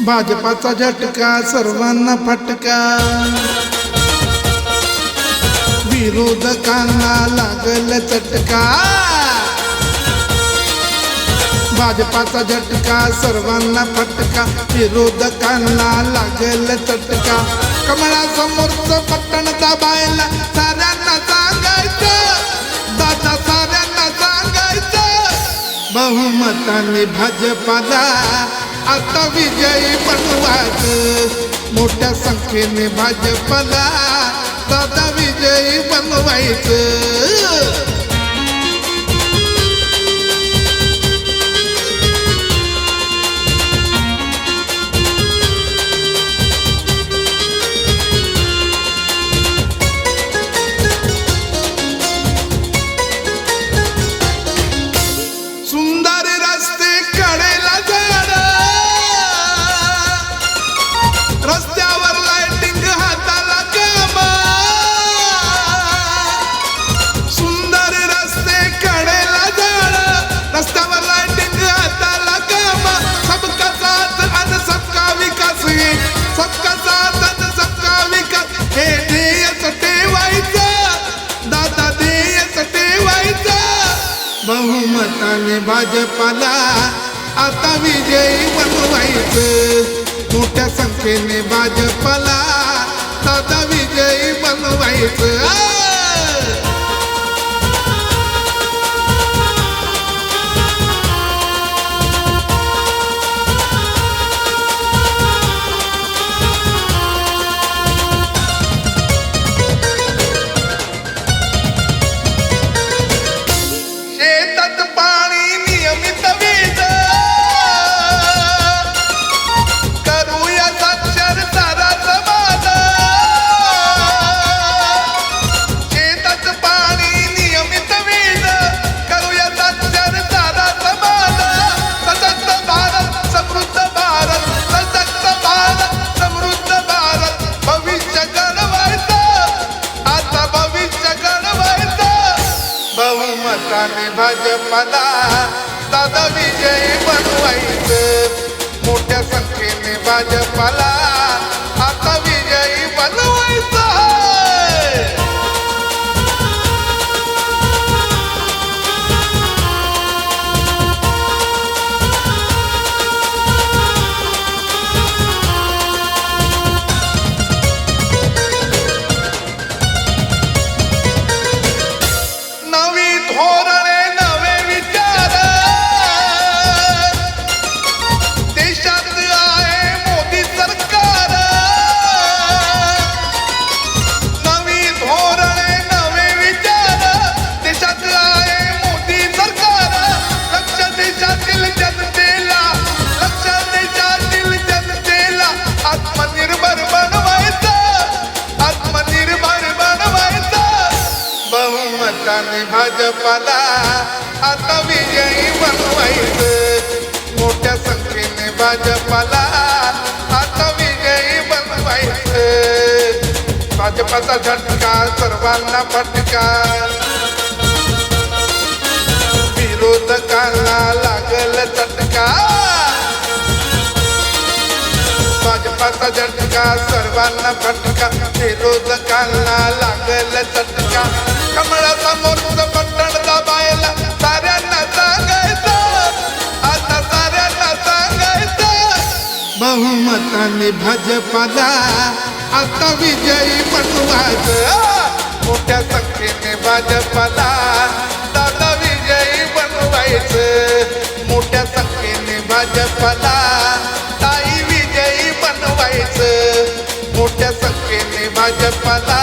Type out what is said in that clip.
भाजपाचा झटका सर्वांना फटका, विरोधकांना लागल चटका. भाजपाचा झटका सर्वांना फटका, विरोधकांना लागल चटका. कमळासमोरचं बटण दाबायला साऱ्यांना सांगायचं, दादा साऱ्यांना सांगायचं, बहुमताने भाजपाला आता विजयी बनवायचं. मोठ्या संख्येने भाजपाला दादा विजयी बनवायचं. सुंदर रस्ते कडेला झाड, रस्त्यावर लाइटिंग हाताला काम. सुंदर रस्ते कडेला झाड, रस्त्यावर लाइटिंग हाताला काम. सबका साथ आणि सबका विकास, हे सबका साथ आणि सबका विकास हे ध्येयच ठेवायचं, दादा ध्येयच ठेवायचं. बहुमताने भाजपाला आता विजयी बनवायचं. मोठ्या संख्येने भाजपाला दादा विजयी बनवायचं. शेतात पाणी नियमित वीज, करूया साक्षर सारा समाज. शेतात पाणी नियमित वीज, करूया साक्षर सारा समाज. सशक्त भारत समृद्ध भारत, सशक्त भारत समृद्ध भारत. भविष्य घडवायचं, आता भविष्य घडवायचं. बहुमताने भाजपाला दादा विजयी बनवायचं. मोठ्या संख्येने भाजपाला आता विजयी बनवायचं. नवी धोरणे नवे विचार, देशात आहे मोदी सरकार. नवी धोरणे नवे विचार, देशात आहे मोदी सरकार. लक्ष देशातील जनतेला, लक्ष देशातील जनतेला आत्मनिर्भर बनवायचं, आत्मनिर्भर बनवायचं. बहुमताने भाजपाला आता विजयी बनवायचं. मोठ्या संख्येने भाजपाला आता विजयी बनवायचं. भाजपाचा झटका सर्वांना फटका, विरोधकांना लागल चटका. भाजपाचा झटका सर्वांना फटका, विरोधकांना लागल चटका. कमळासमोरचं बटण दाबायला साऱ्यांना सांगायचं, आता साऱ्यांना सांगायचं. बहुमताने भाजपाला आता विजयी बनवायचं. मोठ्या संख्येने भाजपाला दादा विजयी बनवायचं. मोठ्या संख्येने भाजपाला ताई विजयी बनवायचं. मोठ्या संख्येने भाजपाला